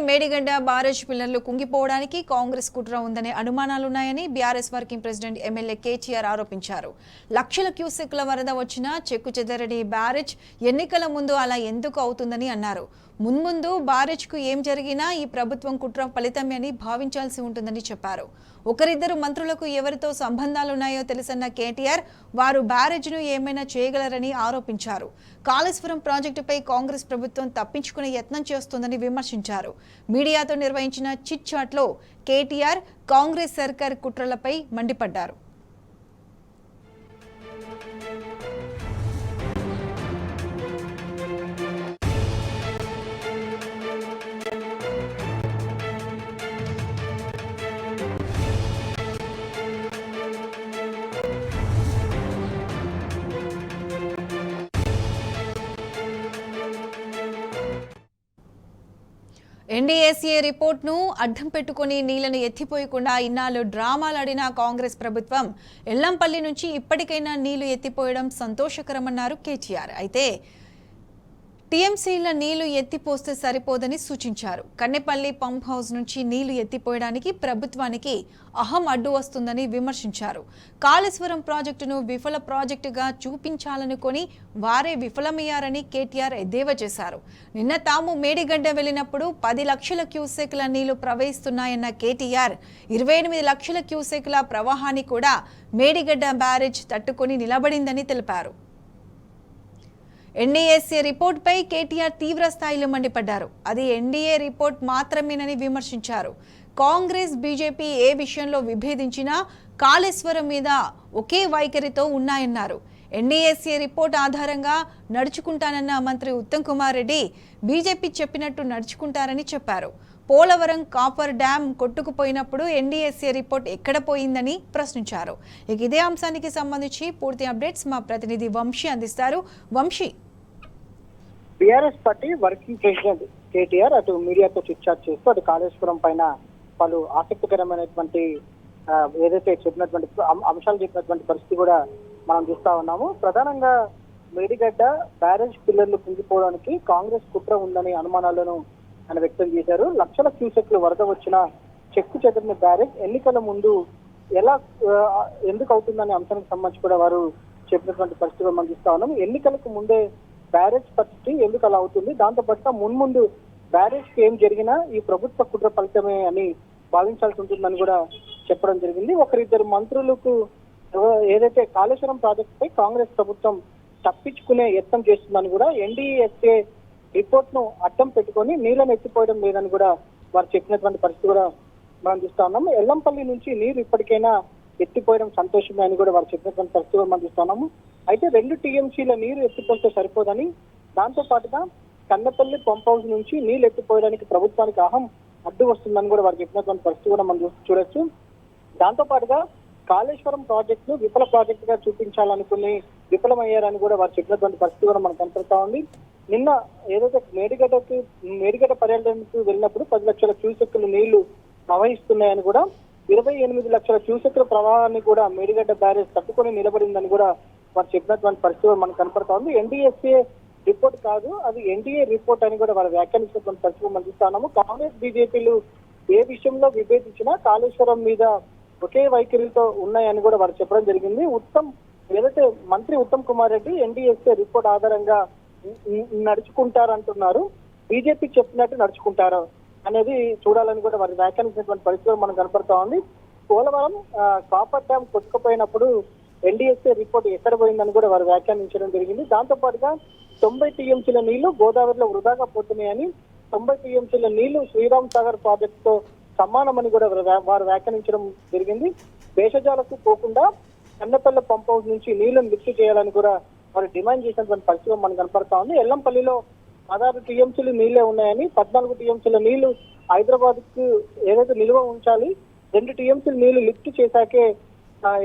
మేడిగడ్డ బారేజ్ పిల్లర్లు కుంగిపోవడానికి కాంగ్రెస్ కుట్ర ఉందనే అనుమానాలున్నాయని BRS working president MLA KTR ఆరోపించారు. లక్షల క్యూసెక్ల వరద వచ్చినా చెక్కు చెదరని బ్యారేజ్ ఎన్నికల ముందు అలా ఎందుకు అవుతుందని అన్నారు. మున్ముందు బ్యారేజ్కు ఏం జరిగినా ఈ ప్రభుత్వం కుట్ర ఫలితమే అని భావించాల్సి ఉంటుందని చెప్పారు. ఒకరిద్దరు మంత్రులకు ఎవరితో సంబంధాలున్నాయో తెలుసన్న కేటీఆర్ వారు బ్యారేజ్ను ఏమైనా చేయగలరని ఆరోపించారు. కాళేశ్వరం ప్రాజెక్టుపై కాంగ్రెస్ ప్రభుత్వం తప్పించుకునే యత్నం చేస్తోందని విమర్శించారు. మీడియాతో నిర్వహించిన చిట్ చాట్లో కేటీఆర్ కాంగ్రెస్ సర్కార్ కుట్రలపై మండిపడ్డారు. ఎన్డీఏసీఏ రిపోర్ట్ను అడ్డం పెట్టుకుని నీళ్లను ఎత్తిపోయకుండా ఇన్నాళ్ళు డ్రామాలాడిన కాంగ్రెస్ ప్రభుత్వం ఎల్లంపల్లి నుంచి ఇప్పటికైనా నీళ్లు ఎత్తిపోయడం సంతోషకరమన్నారు కేటీఆర్. అయితే టీఎంసీల నీళ్లు ఎత్తిపోస్తే సరిపోదని సూచించారు. కన్నెపల్లి పంప్ హౌస్ నుంచి నీళ్లు ఎత్తిపోయడానికి ప్రభుత్వానికి అహం అడ్డు వస్తుందని విమర్శించారు. కాళేశ్వరం ప్రాజెక్టును విఫల ప్రాజెక్టుగా చూపించాలనుకొని వారే విఫలమయ్యారని కేటీఆర్ ఎద్దేవా చేశారు. నిన్న తాము మేడిగడ్డ వెళ్లినప్పుడు 10 లక్షల క్యూసెక్ల నీళ్లు ప్రవహిస్తున్నాయన్న కేటీఆర్ 28 లక్షల క్యూసెక్ల ప్రవాహాన్ని కూడా మేడిగడ్డ బ్యారేజ్ తట్టుకొని నిలబడిందని తెలిపారు. ఎన్డీఏసీ రిపోర్ట్పై కేటీఆర్ తీవ్ర స్థాయిలో మండిపడ్డారు. అది ఎన్డీఏ రిపోర్ట్ మాత్రమేనని విమర్శించారు. కాంగ్రెస్ బీజేపీ ఏ విషయంలో విభేదించినా కాళేశ్వరం మీద ఒకే వైఖరితో ఉన్నాయన్నారు. ఎన్డీఏసీ రిపోర్ట్ ఆధారంగా నడుచుకుంటానన్న మంత్రి ఉత్తమ్ కుమార్ రెడ్డి బీజేపీ చెప్పినట్టు నడుచుకుంటారని చెప్పారు. పోలవరం కాపర్ డ్యాం కొట్టుకుపోయినప్పుడు ఎన్డీఏసీ రిపోర్ట్ ఎక్కడ పోయిందని ప్రశ్నించారు. ఇక ఇదే అంశానికి సంబంధించి పూర్తి అప్డేట్స్ మా ప్రతినిధి వంశీ అందిస్తారు. Vamshi, BRS party working president KTR అటు మీడియాతో చిట్చాట్ చేస్తూ అటు కాళేశ్వరం పైన పలు ఆసక్తికరమైనటువంటి ఏదైతే చెప్పినటువంటి అంశాలు చెప్పినటువంటి పరిస్థితి కూడా మనం చూస్తా ఉన్నాము. ప్రధానంగా మేడిగడ్డ బ్యారేజ్ పిల్లర్లు కుంగిపోవడానికి కాంగ్రెస్ కుట్ర ఉందనే అనుమానాలను ఆయన వ్యక్తం చేశారు. లక్షల క్యూసెక్లు వరద వచ్చిన చెక్కు చెదరిన బ్యారేజ్ ఎన్నికల ముందు ఎలా ఎందుకు అవుతుందనే అంశానికి సంబంధించి కూడా వారు చెప్పినటువంటి పరిస్థితులు మనం చూస్తా ఉన్నాం. ఎన్నికలకు ముందే బ్యారేజ్ పరిస్థితి ఎందుకు అలా అవుతుంది, దాంతో పాటుగా మున్ముందు బ్యారేజ్ కి ఏం జరిగినా ఈ ప్రభుత్వ కుట్ర ఫలితమే అని భావించాల్సి ఉంటుందని కూడా చెప్పడం జరిగింది. ఒకరిద్దరు మంత్రులకు ఏదైతే కాళేశ్వరం ప్రాజెక్టు పై కాంగ్రెస్ ప్రభుత్వం తప్పించుకునే యత్నం చేస్తుందని కూడా ఎన్డీఏసీ రిపోర్ట్ ను అడ్డం పెట్టుకొని నీళ్లను ఎత్తిపోయడం లేదని కూడా వారు చెప్పినటువంటి పరిస్థితి కూడా మనం చూస్తా ఉన్నాం. ఎల్లంపల్లి నుంచి నీరు ఇప్పటికైనా ఎత్తిపోయడం సంతోషమే అని కూడా వారు చెప్పినటువంటి పరిస్థితి మనం చూస్తా ఉన్నాము. అయితే 2 టీఎంసీల నీరు ఎత్తిపోతే సరిపోదని, దాంతో పాటుగా కన్నెపల్లి పంప్ హౌస్ నుంచి నీళ్లు ఎత్తిపోయడానికి ప్రభుత్వానికి అహం అడ్డు వస్తుందని కూడా వారు చెప్పినటువంటి పరిస్థితి కూడా మనం చూడొచ్చు. దాంతో పాటుగా కాళేశ్వరం ప్రాజెక్టు విఫల ప్రాజెక్ట్ గా చూపించాలనుకుని విఫలమయ్యారని కూడా వారు చెప్పినటువంటి పరిస్థితి కూడా మనకు కనపడతా ఉంది. నిన్న ఏదైతే మేడిగడ్డ పర్యటనకు వెళ్ళినప్పుడు 10 లక్షల క్యూసెక్లు నీళ్లు ప్రవహిస్తున్నాయని కూడా 28 లక్షల క్యూసెక్ల ప్రవాహాన్ని కూడా మేడిగడ్డ బ్యారేజ్ తట్టుకొని నిలబడిందని కూడా వారు చెప్పినటువంటి పరిస్థితి మనకు కనపడతా ఉంది. ఎన్డీఏసీ రిపోర్ట్ కాదు, అది ఎన్డీఏ రిపోర్ట్ అని కూడా వారు వ్యాఖ్యానించినటువంటి పరిస్థితి మనం చూస్తున్నాము. కాంగ్రెస్ బీజేపీలు ఏ విషయంలో విభేదించినా కాళేశ్వరం మీద ఒకే వైఖరితో ఉన్నాయని కూడా వారు చెప్పడం జరిగింది. ఏదైతే మంత్రి ఉత్తమ్ కుమార్ రెడ్డి ఎన్డీఏసీ రిపోర్ట్ ఆధారంగా నడుచుకుంటారంటున్నారు, బీజేపీ చెప్పినట్టు నడుచుకుంటారు అనేది చూడాలని కూడా వారు వ్యాఖ్యానించినటువంటి పరిస్థితులు మనకు కనపడతా ఉంది. పోలవరం కాపర్ డ్యాం కొట్టుకుపోయినప్పుడు ఎన్డీఏసీ రిపోర్ట్ ఎక్కడ పోయిందని కూడా వారు వ్యాఖ్యానించడం జరిగింది. దాంతో పాటుగా 90 టీఎంసీల నీళ్లు గోదావరిలో వృధాగా పోతున్నాయని, 90 టీఎంసీల నీళ్లు శ్రీరామ్ సాగర్ ప్రాజెక్ట్ తో సమానమని కూడా వారు వ్యాఖ్యానించడం జరిగింది. దేశజాలకు పోకుండా కన్నెపల్లి పంప్ హౌస్ నుంచి నీళ్లను లిఫ్ట్ చేయాలని కూడా వారు డిమాండ్ చేసినటువంటి పరిస్థితి మనకు కనపడతా ఉంది. ఎల్లంపల్లిలో 16 టీఎంసీలు నీళ్లే ఉన్నాయని, 14 టీఎంసీల నీళ్లు హైదరాబాద్ కు ఏదైతే నిల్వ ఉంచాలి, 2 టీఎంసీల నీళ్లు లిఫ్ట్ చేశాకే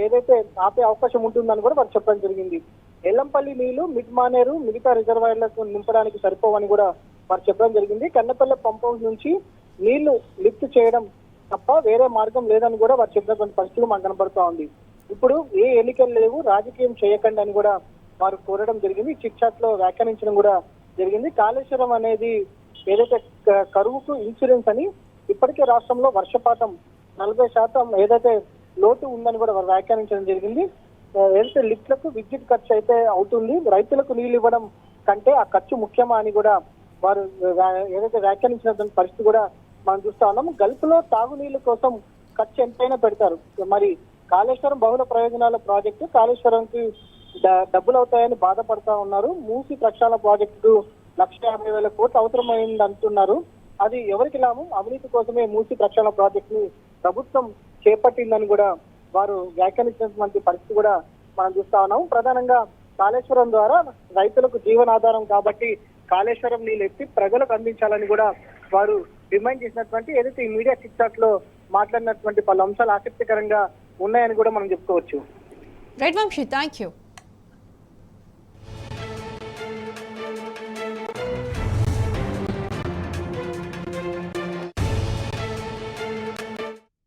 ఏదైతే ఆపే అవకాశం ఉంటుందని కూడా వారు చెప్పడం జరిగింది. ఎల్లంపల్లి నీళ్లు మిడ్మానేరు మిగతా రిజర్వాయర్లకు నింపడానికి సరిపోవని కూడా వారు చెప్పడం జరిగింది. కన్నెపల్లి పంప్ హౌస్ నుంచి నీళ్లు లిఫ్ట్ చేయడం తప్ప వేరే మార్గం లేదని కూడా వారు చెప్పినటువంటి పరిస్థితులు మనకు కనబడుతూ ఉంది. ఇప్పుడు ఏ ఎన్నికలు లేవు, రాజకీయం చేయకండి అని కూడా వారు కోరడం జరిగింది. చిట్ చాట్ లో వ్యాఖ్యానించడం కూడా జరిగింది. కాళేశ్వరం అనేది ఏదైతే కరువుకు ఇన్సూరెన్స్ అని ఇప్పటికే రాష్ట్రంలో వర్షపాతం 40% ఏదైతే లోటు ఉందని కూడా వారు వ్యాఖ్యానించడం జరిగింది. ఏదైతే లిఫ్ట్లకు విద్యుత్ ఖర్చు అయితే అవుతుంది, రైతులకు నీళ్లు ఇవ్వడం కంటే ఆ ఖర్చు ముఖ్యమా అని కూడా వారు ఏదైతే వ్యాఖ్యానించినటువంటి పరిస్థితి కూడా మనం చూస్తా ఉన్నాం. గల్ఫ్ లో తాగునీళ్ల కోసం ఖర్చు ఎంతైనా పెడతారు. మరి కాళేశ్వరం బహుళ ప్రయోజనాల ప్రాజెక్టు, కాళేశ్వరంకి డబ్బులు అవుతాయని బాధపడతా ఉన్నారు. మూసి ప్రక్షాళన ప్రాజెక్టు 1,50,000 కోట్లు అవసరమైంది అంటున్నారు. అది ఎవరికి లాభం? అవినీతి కోసమే మూసి ప్రక్షాళన ప్రాజెక్ట్ ని ప్రభుత్వం చేపట్టిందని కూడా వారు వ్యాఖ్యానించినటువంటి పరిస్థితి కూడా మనం చూస్తా ఉన్నాం. ప్రధానంగా కాళేశ్వరం ద్వారా రైతులకు జీవనాధారం కాబట్టి కాళేశ్వరం నీళ్ళు ఎత్తి ప్రజలకు అందించాలని కూడా వారు డిమాండ్ చేసినటువంటి ఏదైతే ఈ మీడియా చిట్ చాట్ లో మాట్లాడినటువంటి పలు అంశాలు ఆసక్తికరంగా ఉన్నాయని కూడా మనం చెప్పుకోవచ్చు. Right Vamshi, thank you.